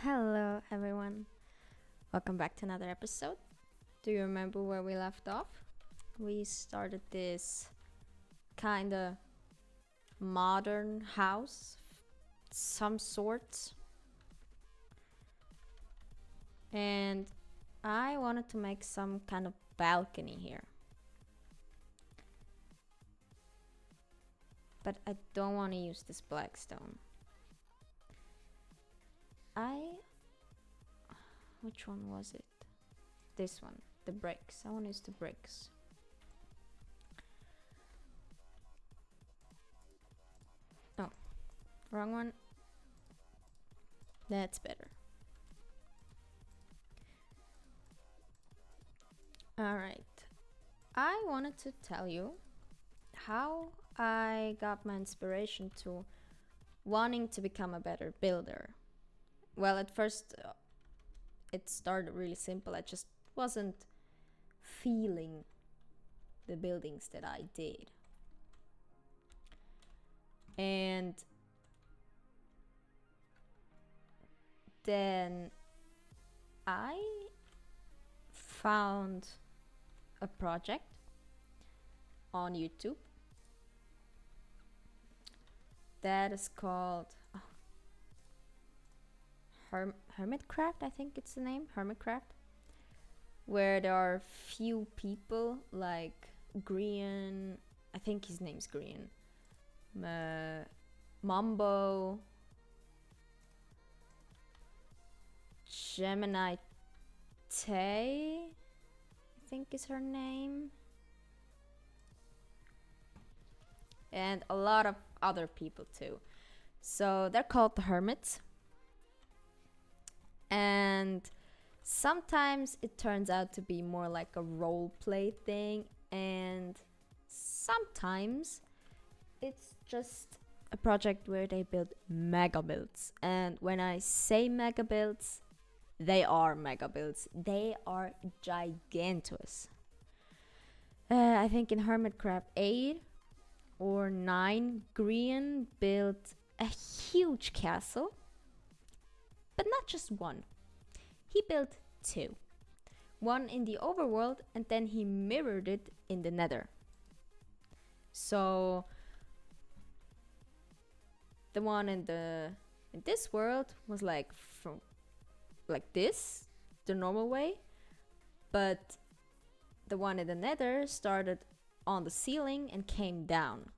Hello, everyone. Welcome back to another episode. Do you remember where we left off? We started this kind of modern house, some sorts, and I wanted to make some kind of balcony here. But I don't want to use this black stone. I. Which one was it? This one, the bricks. I want to use the bricks. No, wrong one. That's better. Alright. I wanted to tell you how I got my inspiration to wanting to become a better builder. Well, at first, it started really simple. I just wasn't feeling the buildings that I did. And then I found a project on YouTube that is called Hermitcraft, I think it's the name, Hermitcraft, where there are few people like Grian, I think his name's Grian, Mambo, Gemini Tay, I think is her name, and a lot of other people too. So they're called the Hermits. And sometimes it turns out to be more like a role play thing, and sometimes it's just a project where they build mega builds. And when I say mega builds, they are mega builds. They are gigantuous. I think in Hermitcraft 8 or 9, Grian built a huge castle, but not just one. He built two. One in the overworld, and then he mirrored it in the nether. So the one in this world was like from like this, the normal way, but the one in the nether started on the ceiling and came down.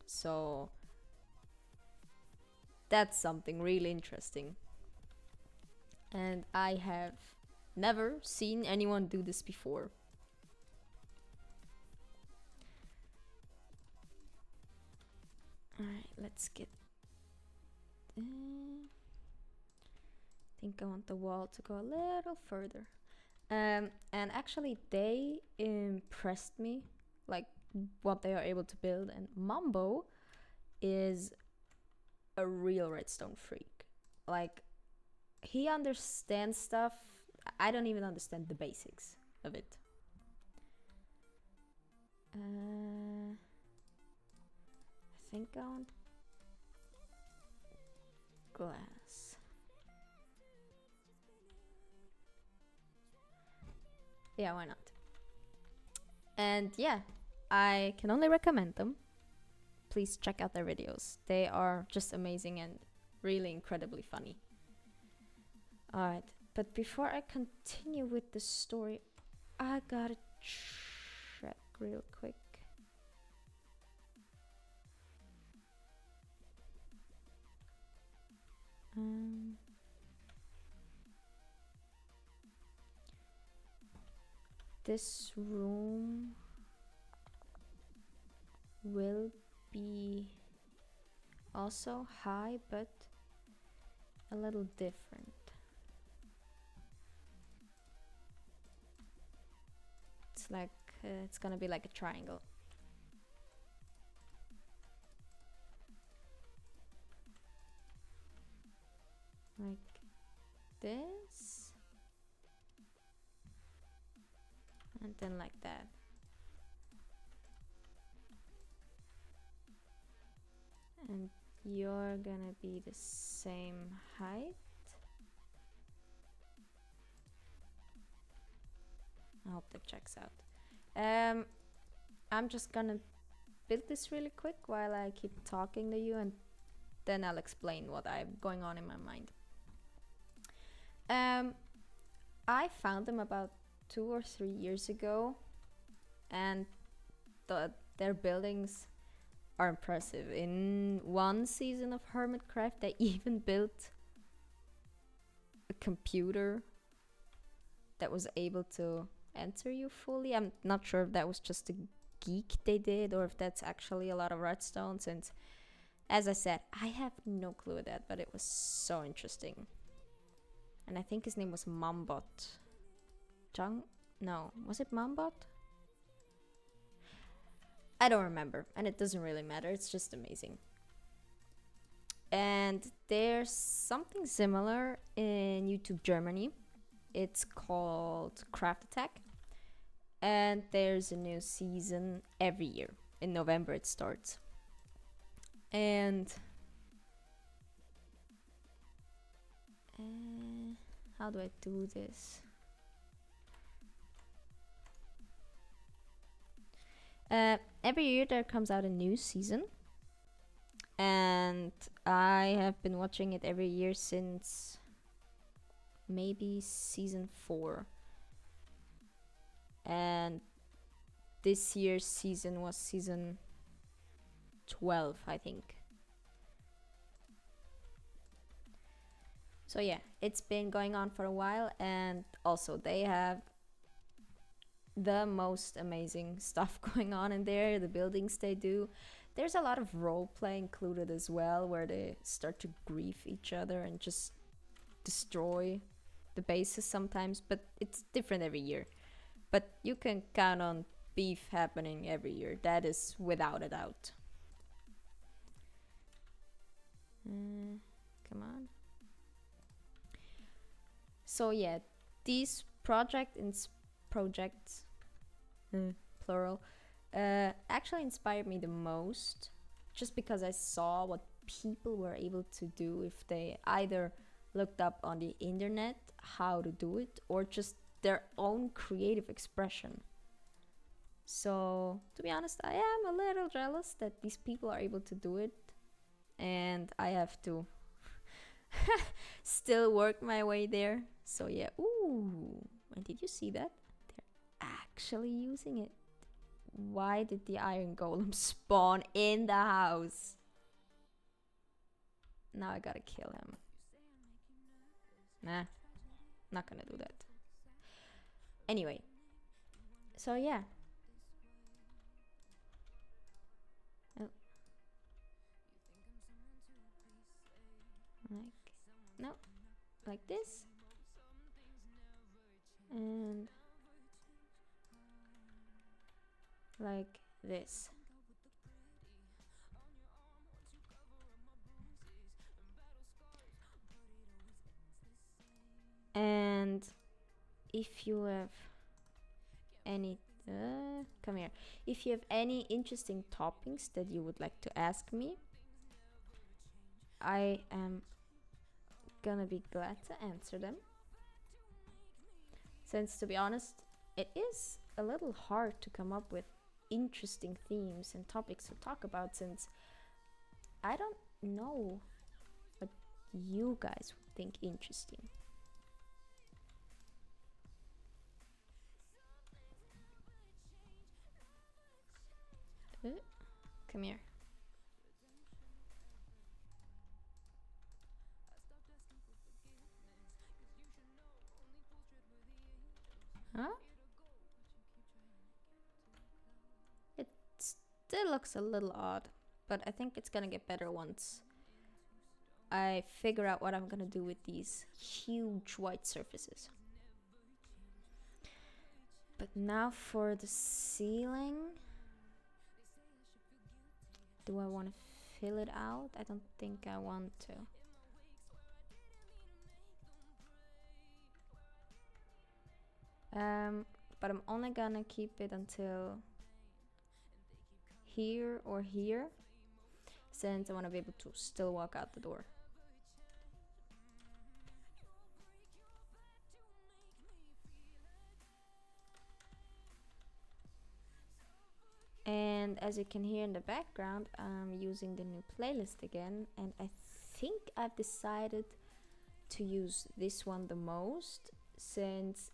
So that's something really interesting. And I have never seen anyone do this before. Alright, let's get. I think I want the wall to go a little further. And actually, they impressed me, like what they are able to build. And Mambo is a real redstone freak. Like, he understands stuff. I don't even understand the basics of it. I think I want glass. Yeah, why not? And yeah, I can only recommend them. Please check out their videos. They are just amazing and really incredibly funny. Alright, but before I continue with the story, I gotta check real quick. This room will be also high, but a little different. It's like it's gonna be like a triangle. Like this. And then like that. And you're gonna be the same height. I hope that checks out. I'm just gonna build this really quick while I keep talking to you, and then I'll explain what I'm going on in my mind. I found them about 2 or 3 years ago, and their buildings are impressive. In one season of Hermitcraft, they even built a computer that was able to answer you fully. I'm not sure if that was just a geek they did or if that's actually a lot of redstone, since, as I said, I have no clue of that, but it was so interesting. And I think his name was Mumbot. No, was it Mumbot? I don't remember, and it doesn't really matter, it's just amazing. And there's something similar in YouTube Germany. It's called Craft Attack, and there's a new season every year. In November it starts. And how do I do this? Every year there comes out a new season, and I have been watching it every year since maybe season 4. And this year's season was season 12, I think. So yeah, it's been going on for a while, and also they have the most amazing stuff going on in there. The buildings they do, there's a lot of role play included as well, where they start to grief each other and just destroy the bases sometimes, but it's different every year. But you can count on beef happening every year, that is without a doubt. Come on. So yeah, these projects plural, actually inspired me the most, just because I saw what people were able to do if they either looked up on the internet how to do it or just their own creative expression. So to be honest, I am a little jealous that these people are able to do it, and I have to still work my way there. So yeah, ooh, and did you see that? They're actually using it. Why did the iron golem spawn in the house? Now I gotta kill him. Nah, not gonna do that. Anyway, so yeah. Oh. Like, no, like this. And like this. And if you have any come here, if you have any interesting topics that you would like to ask me, I am gonna be glad to answer them, since to be honest, it is a little hard to come up with interesting themes and topics to talk about, since I don't know what you guys would think interesting. Come here. Huh? It still looks a little odd, but I think it's gonna get better once I figure out what I'm gonna do with these huge white surfaces. But now for the ceiling. Do I want to fill it out? I don't think I want to. But I'm only gonna keep it until here or here, since I want to be able to still walk out the door. as you can hear in the background, I'm using the new playlist again, and I think I've decided to use this one the most, since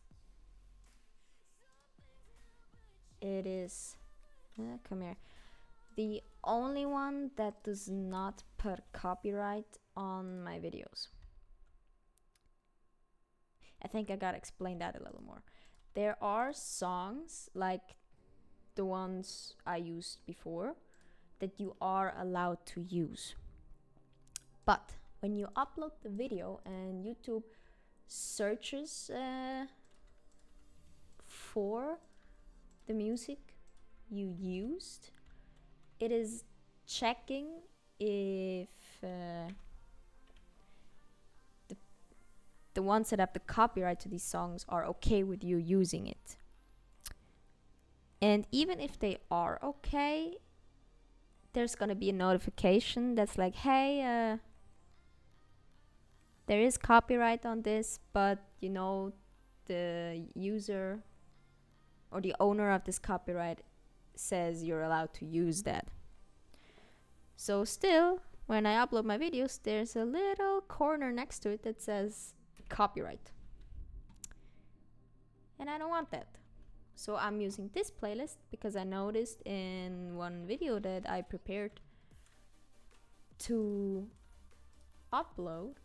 it is come here, the only one that does not put copyright on my videos. I think I gotta explain that a little more. There are songs like the ones I used before that you are allowed to use, but when you upload the video and YouTube searches for the music you used, it is checking if the ones that have the copyright to these songs are okay with you using it. And even if they are okay, there's gonna be a notification that's like, hey, there is copyright on this, but you know, the user or the owner of this copyright says you're allowed to use that. So still, when I upload my videos, there's a little corner next to it that says copyright. And I don't want that. So I'm using this playlist because I noticed in one video that I prepared to upload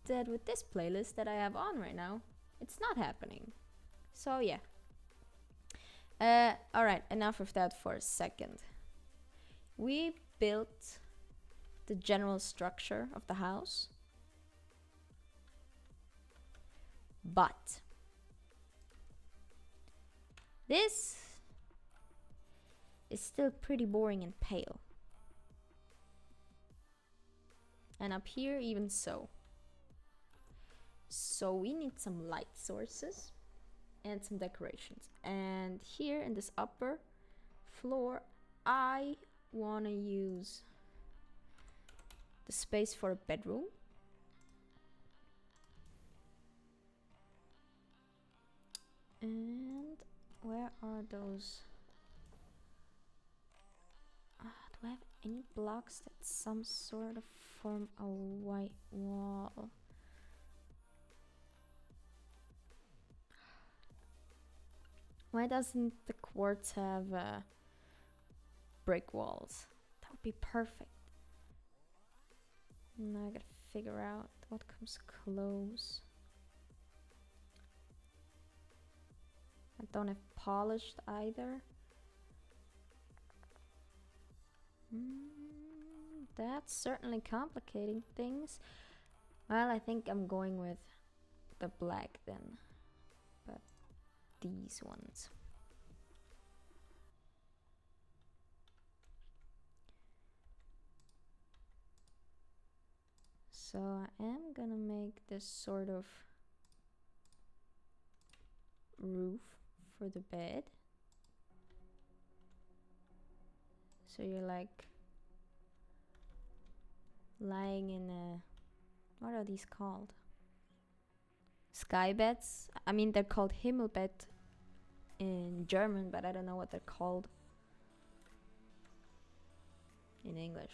that with this playlist that I have on right now, it's not happening. So yeah. Alright, enough of that for a second. We built the general structure of the house, but this is still pretty boring and pale. And up here even so. So we need some light sources and some decorations. And here in this upper floor, I want to use the space for a bedroom. And where are those? Do I have any blocks that some sort of form a white wall? Why doesn't the quartz have brick walls? That would be perfect. Now I gotta figure out what comes close. I don't have polished either. That's certainly complicating things. Well, I think I'm going with the black then. But these ones. So I am gonna make this sort of roof for the bed. So you're like lying in a, what are these called? Sky beds? I mean, they're called Himmelbett in German, but I don't know what they're called in English.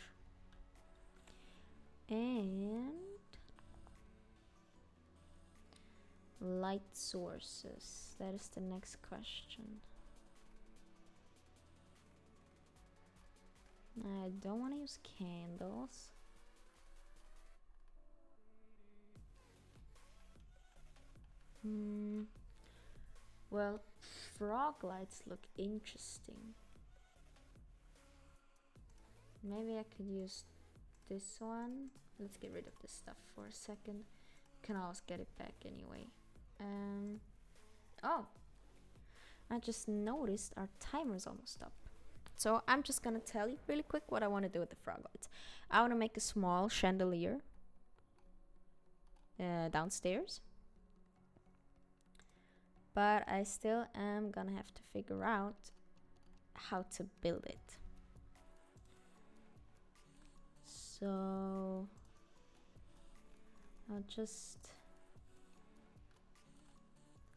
And light sources. That is the next question. I don't want to use candles. Well, frog lights look interesting. Maybe I could use this one. Let's get rid of this stuff for a second. Can always get it back anyway. Oh, I just noticed our timer's almost up. So I'm just gonna tell you really quick what I want to do with the frog lights. I want to make a small chandelier downstairs. But I still am gonna have to figure out how to build it. So I'll just...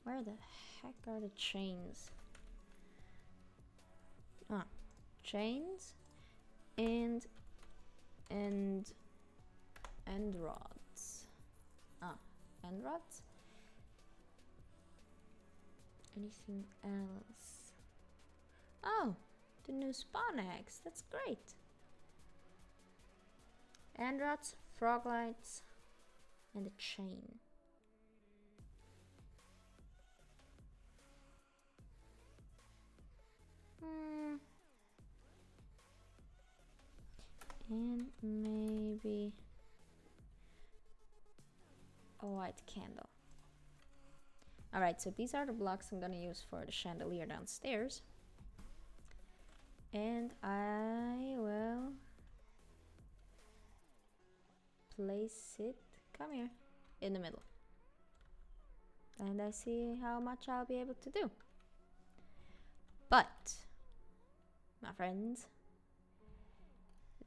Where the heck are the chains? chains and end rods. End rods. Anything else? Oh, the new spawn eggs. That's great. End rods, frog lights, and a chain. And maybe a white candle. Alright, so these are the blocks I'm gonna use for the chandelier downstairs. And I will place it, come here, in the middle. And I see how much I'll be able to do. But, my friends,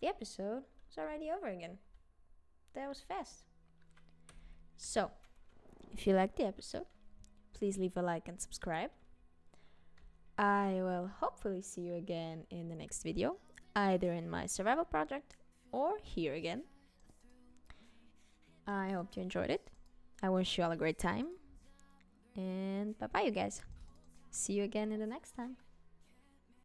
the episode is already over again. That was fast. So, if you liked the episode, please leave a like and subscribe. I will hopefully see you again in the next video, either in my survival project or here again. I hope you enjoyed it. I wish you all a great time. And bye bye, you guys. See you again in the next time.